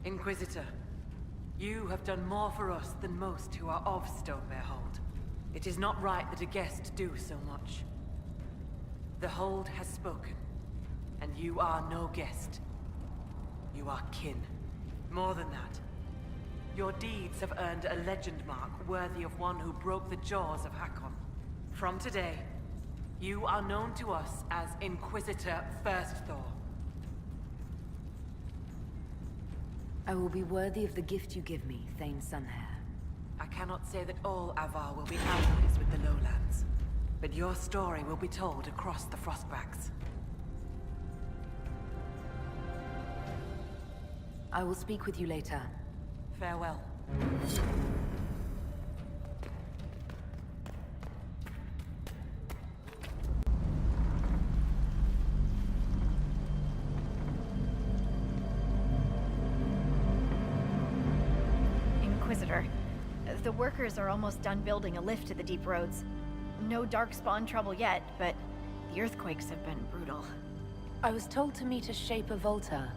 Inquisitor, you have done more for us than most who are of Stone Bear Hold. It is not right that a guest do so much. The Hold has spoken, and you are no guest. You are kin. More than that, your deeds have earned a legend mark worthy of one who broke the jaws of Hakon. From today, you are known to us as Inquisitor First Thor. I will be worthy of the gift you give me, Thane Sunhair. I cannot say that all Avar will be allies with the Lowlands, but your story will be told across the Frostbacks. I will speak with you later. Farewell. Inquisitor, the workers are almost done building a lift to the deep roads. No darkspawn trouble yet, but the earthquakes have been brutal. I was told to meet a Shaper Volta.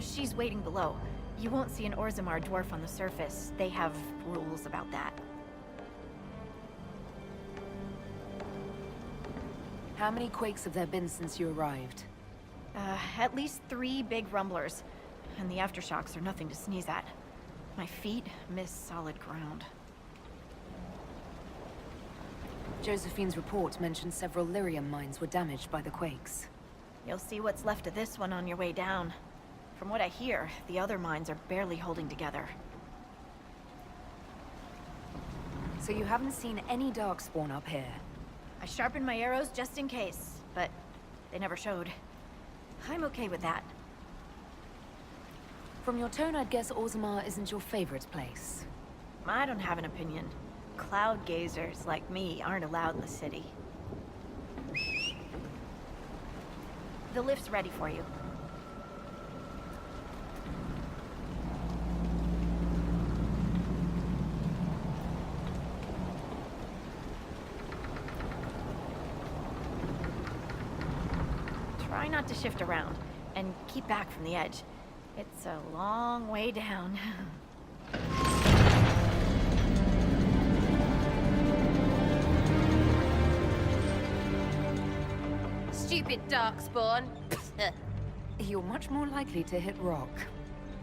She's waiting below. You won't see an Orzammar dwarf on the surface. They have rules about that. How many quakes have there been since you arrived? At least 3 big rumblers. And the aftershocks are nothing to sneeze at. My feet miss solid ground. Josephine's report mentioned several lyrium mines were damaged by the quakes. You'll see what's left of this one on your way down. From what I hear, the other mines are barely holding together. So you haven't seen any darkspawn up here? I sharpened my arrows just in case, but they never showed. I'm okay with that. From your tone, I'd guess Orzammar isn't your favorite place. I don't have an opinion. Cloud gazers like me aren't allowed in the city. The lift's ready for you. Try not to shift around, and keep back from the edge. It's a long way down. Stupid darkspawn. You're much more likely to hit rock.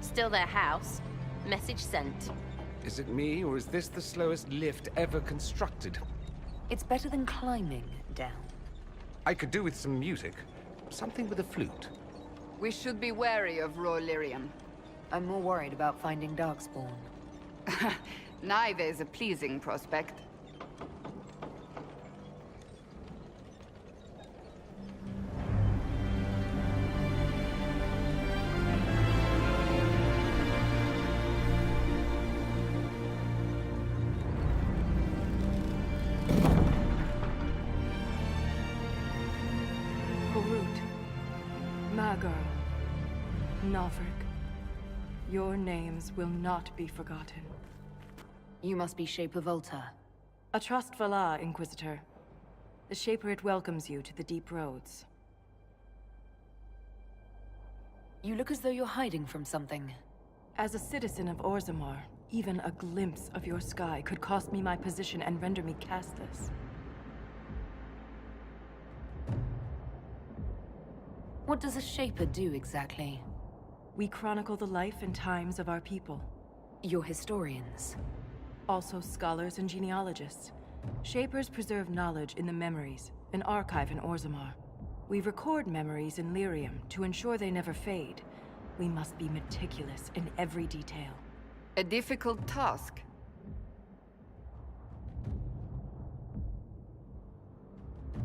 Still their house. Message sent. Is it me, or is this the slowest lift ever constructed? It's better than climbing down. I could do with some music. Something with a flute. We should be wary of raw lyrium. I'm more worried about finding darkspawn. Neither is a pleasing prospect. Your names will not be forgotten. You must be Shaper Volta. A trust Valar, Inquisitor. The Shaper it welcomes you to the deep roads. You look as though you're hiding from something. As a citizen of Orzammar, even a glimpse of your sky could cost me my position and render me castless. What does a Shaper do exactly? We chronicle the life and times of our people. You're historians. Also scholars and genealogists. Shapers preserve knowledge in the memories, an archive in Orzammar. We record memories in lyrium to ensure they never fade. We must be meticulous in every detail. A difficult task.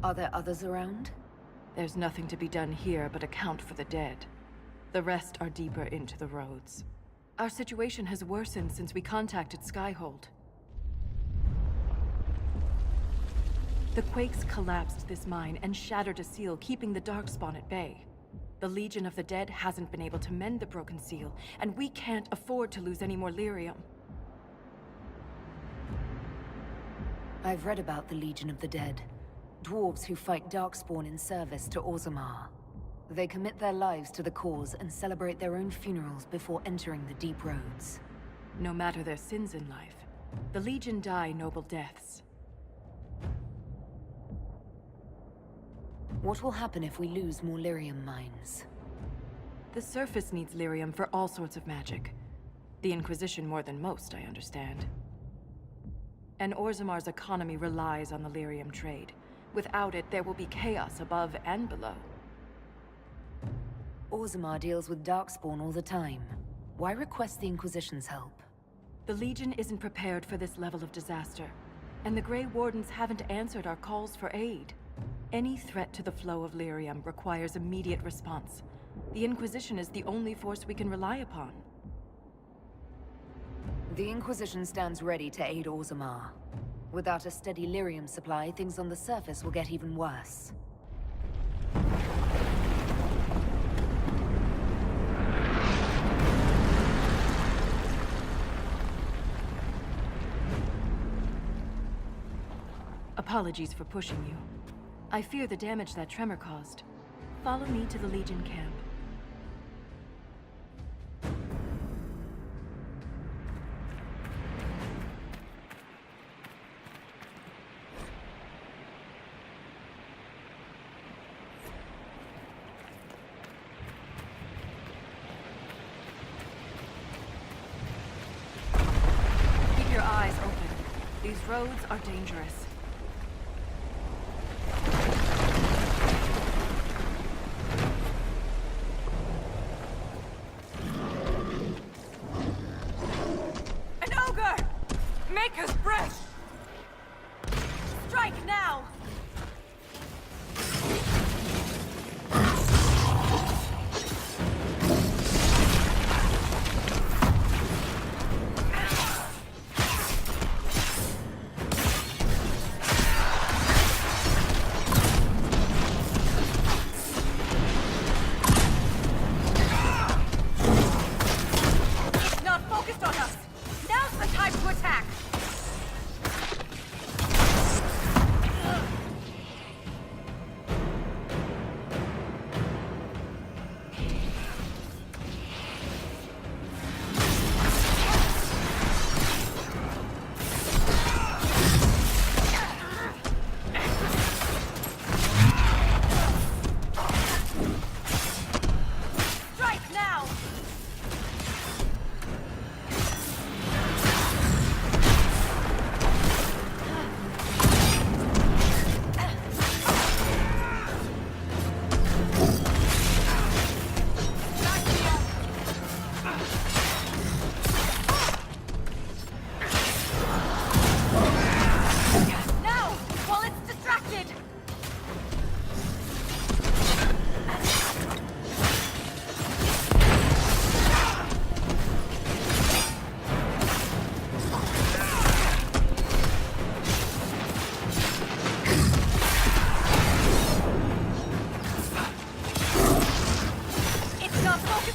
Are there others around? There's nothing to be done here but account for the dead. The rest are deeper into the roads. Our situation has worsened since we contacted Skyhold. The quakes collapsed this mine and shattered a seal, keeping the Darkspawn at bay. The Legion of the Dead hasn't been able to mend the broken seal, and we can't afford to lose any more lyrium. I've read about the Legion of the Dead. Dwarves who fight Darkspawn in service to Orzammar. They commit their lives to the cause and celebrate their own funerals before entering the deep roads. No matter their sins in life, the Legion die noble deaths. What will happen if we lose more lyrium mines? The surface needs lyrium for all sorts of magic. The Inquisition more than most, I understand. And Orzamar's economy relies on the lyrium trade. Without it, there will be chaos above and below. Orzamar deals with Darkspawn all the time. Why request the Inquisition's help? The Legion isn't prepared for this level of disaster, and the Grey Wardens haven't answered our calls for aid. Any threat to the flow of lyrium requires immediate response. The Inquisition is the only force we can rely upon. The Inquisition stands ready to aid Orzamar. Without a steady lyrium supply, things on the surface will get even worse. Apologies for pushing you. I fear the damage that tremor caused. Follow me to the Legion camp. Keep your eyes open. These roads are dangerous. Maker's breath! Strike now! Not focused on us! Now's the time to attack!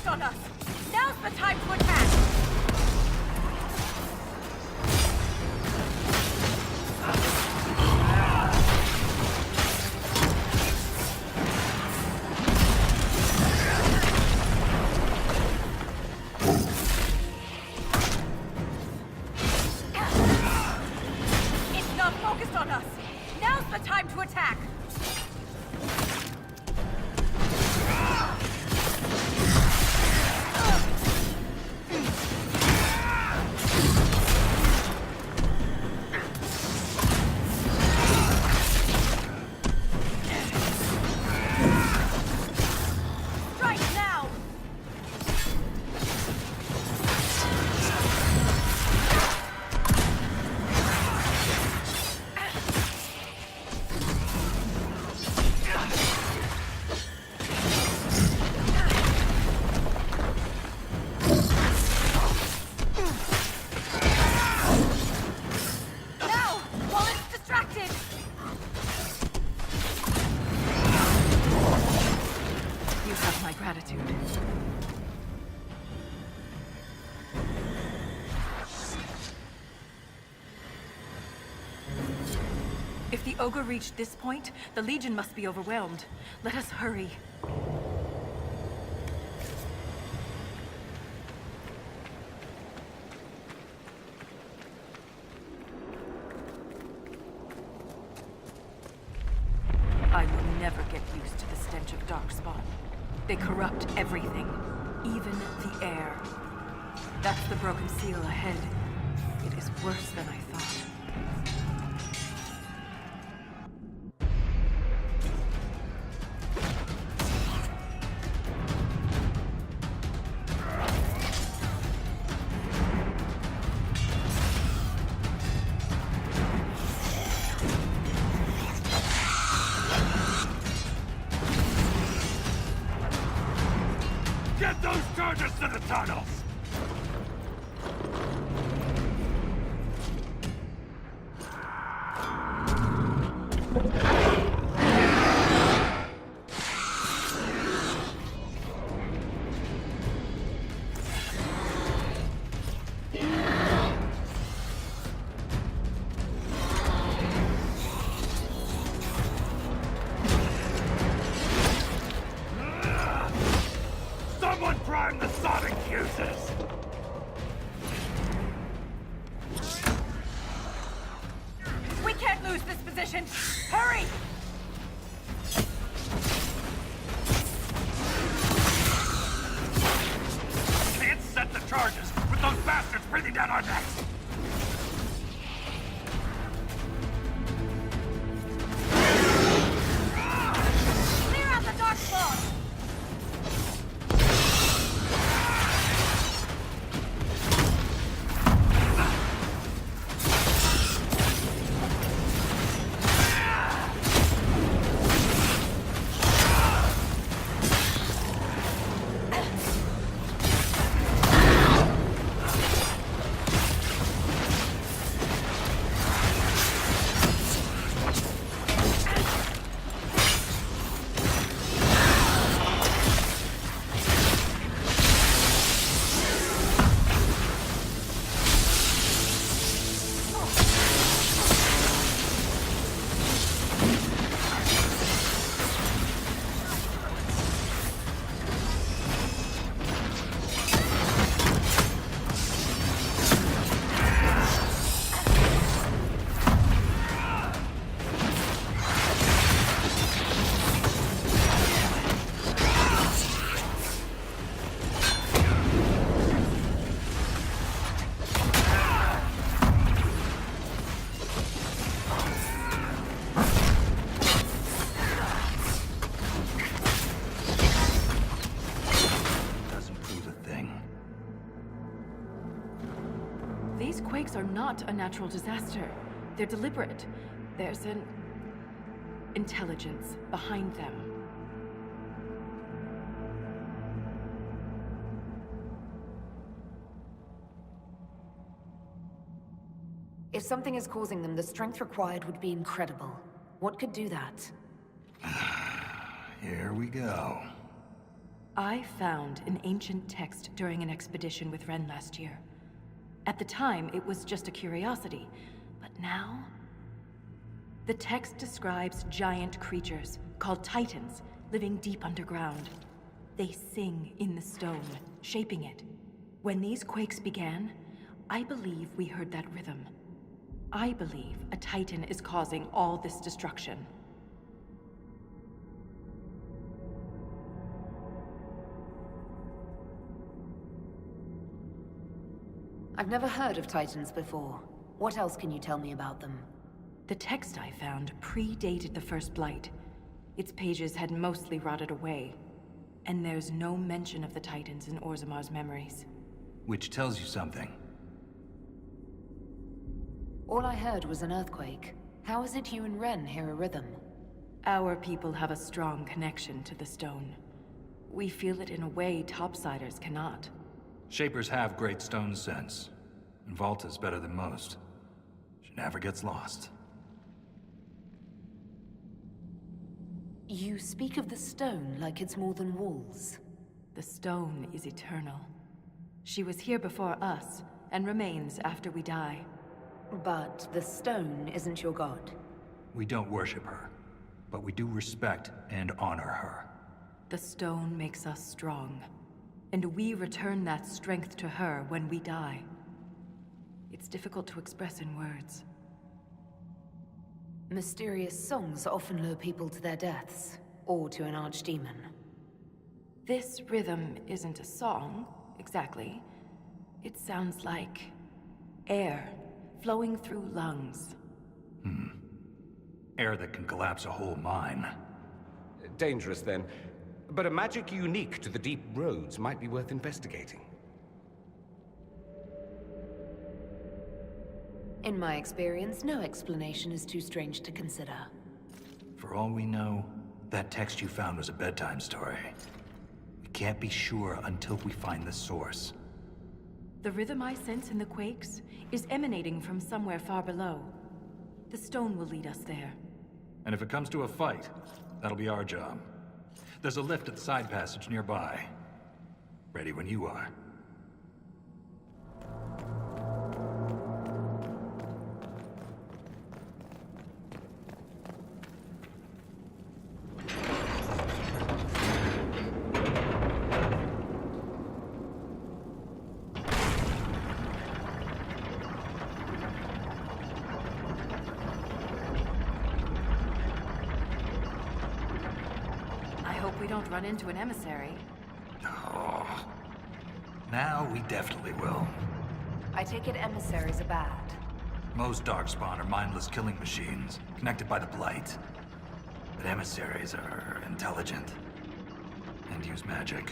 On us. Now's the time to attack! It's not focused on us. Now's the time to attack! Gratitude. If the ogre reached this point, the Legion must be overwhelmed. Let us hurry. darkspawn. They corrupt everything, even the air. That's the broken seal ahead. It is worse than I thought. Get those charges to the tunnels! Someone prime the sonic fuses! We can't lose this position! Hurry! Can't set the charges with those bastards breathing down our necks! Clear out the dark spawn! These quakes are not a natural disaster. They're deliberate. There's an intelligence behind them. If something is causing them, the strength required would be incredible. What could do that? Here we go. I found an ancient text during an expedition with Ren last year. At the time, it was just a curiosity, but now... The text describes giant creatures, called Titans, living deep underground. They sing in the stone, shaping it. When these quakes began, I believe we heard that rhythm. I believe a Titan is causing all this destruction. I've never heard of Titans before. What else can you tell me about them? The text I found predated the First Blight. Its pages had mostly rotted away. And there's no mention of the Titans in Orzamar's memories. Which tells you something. All I heard was an earthquake. How is it you and Ren hear a rhythm? Our people have a strong connection to the stone. We feel it in a way topsiders cannot. Shapers have great stone sense. And Volta's better than most. She never gets lost. You speak of the stone like it's more than walls. The stone is eternal. She was here before us, and remains after we die. But the stone isn't your god. We don't worship her, but we do respect and honor her. The stone makes us strong, and we return that strength to her when we die. It's difficult to express in words. Mysterious songs often lure people to their deaths. or to an archdemon. This rhythm isn't a song, exactly. It sounds like air flowing through lungs. Air that can collapse a whole mine. Dangerous then. But a magic unique to the deep roads might be worth investigating. In my experience, no explanation is too strange to consider. For all we know, that text you found was a bedtime story. We can't be sure until we find the source. The rhythm I sense in the quakes is emanating from somewhere far below. The stone will lead us there. And if it comes to a fight, that'll be our job. There's a lift at the side passage nearby. Ready when you are. We don't run into an emissary. Oh. Now we definitely will. I take it emissaries are bad. Most Darkspawn are mindless killing machines, connected by the Blight. But emissaries are intelligent. And use magic.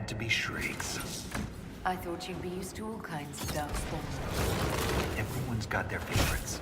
To be shrieks. I thought you'd be used to all kinds of darkspawn. Everyone's got their favorites.